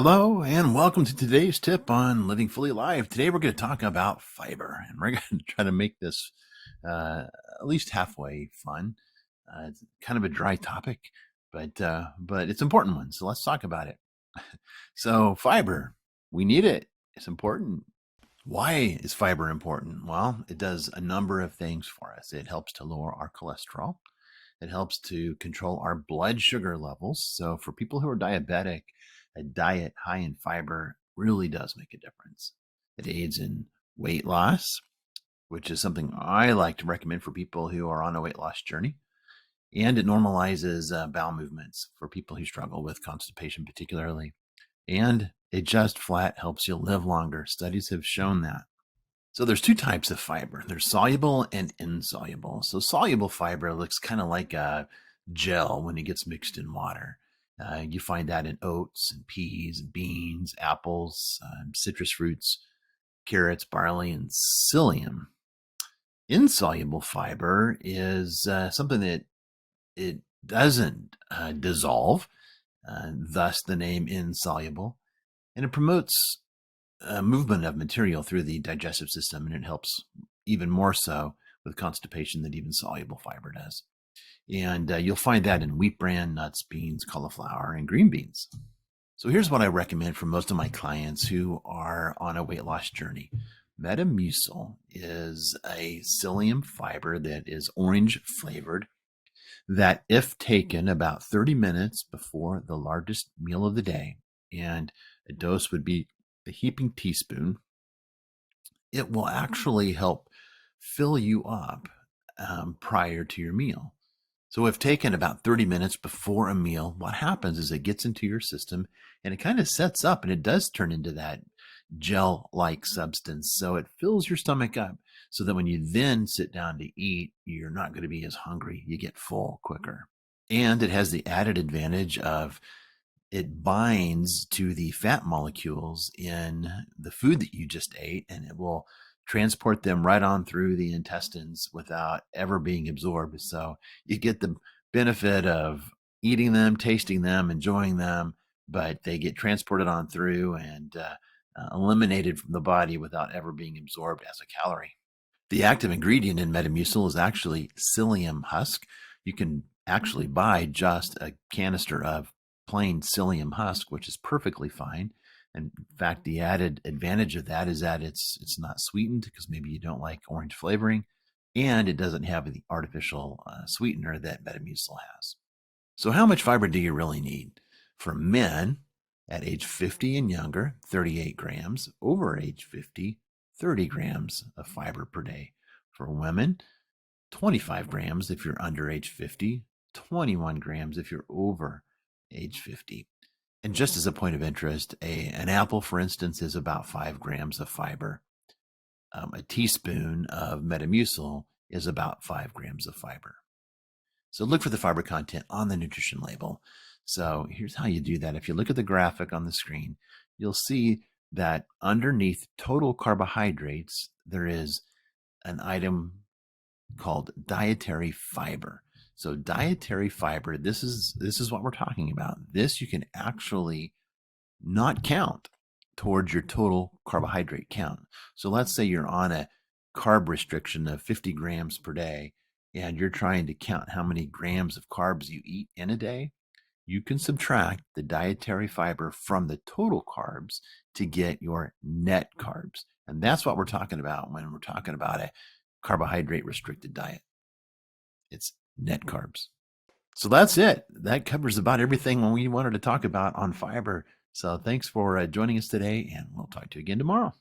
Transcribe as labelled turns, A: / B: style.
A: Hello and welcome to today's tip on Living Fully Alive. Today we're going to talk about fiber, and we're going to try to make this at least halfway fun. It's kind of a dry topic, but it's an important one. So let's talk about it. So fiber, we need it. It's important. Why is fiber important? Well, it does a number of things for us. It helps to lower our cholesterol. It helps to control our blood sugar levels. So for people who are diabetic, a diet high in fiber really does make a difference. It aids in weight loss, which is something I like to recommend for people who are on a weight loss journey. And it normalizes bowel movements for people who struggle with constipation particularly. And it just flat helps you live longer. Studies have shown that. So there's two types of fiber. There's soluble and insoluble. So soluble fiber looks kind of like a gel when it gets mixed in water. You find that in oats and peas, and beans, apples, citrus fruits, carrots, barley, and psyllium. Insoluble fiber is something that it doesn't dissolve, thus the name insoluble, and it promotes movement of material through the digestive system, and it helps even more so with constipation than even soluble fiber does. And you'll find that in wheat bran, nuts, beans, cauliflower, and green beans. So here's what I recommend for most of my clients who are on a weight loss journey. Metamucil is a psyllium fiber that is orange flavored that, if taken about 30 minutes before the largest meal of the day, and a dose would be a heaping teaspoon, it will actually help fill you up prior to your meal. So if taken about 30 minutes before a meal, what happens is it gets into your system and it kind of sets up, and it does turn into that gel-like substance. So it fills your stomach up so that when you then sit down to eat, you're not going to be as hungry. You get full quicker. And it has the added advantage of it binds to the fat molecules in the food that you just ate, and it will transport them right on through the intestines without ever being absorbed. So you get the benefit of eating them, tasting them, enjoying them, but they get transported on through and eliminated from the body without ever being absorbed as a calorie. The active ingredient in Metamucil is actually psyllium husk. You can actually buy just a canister of plain psyllium husk, which is perfectly fine. And in fact, the added advantage of that is that it's not sweetened, because maybe you don't like orange flavoring, and it doesn't have the artificial sweetener that Metamucil has. So how much fiber do you really need? For men at age 50 and younger, 38 grams. Over age 50, 30 grams of fiber per day. For women, 25 grams if you're under age 50, 21 grams if you're over age 50. And just as a point of interest, an apple, for instance, is about 5 grams of fiber. A teaspoon of Metamucil is about 5 grams of fiber. So look for the fiber content on the nutrition label. So here's how you do that. If you look at the graphic on the screen, you'll see that underneath total carbohydrates, there is an item called dietary fiber. So dietary fiber, this is what we're talking about. This you can actually not count towards your total carbohydrate count. So let's say you're on a carb restriction of 50 grams per day, and you're trying to count how many grams of carbs you eat in a day. You can subtract the dietary fiber from the total carbs to get your net carbs. And that's what we're talking about when we're talking about a carbohydrate restricted diet. It's net carbs. So that's it. That covers about everything we wanted to talk about on fiber. So thanks for joining us today, and we'll talk to you again tomorrow.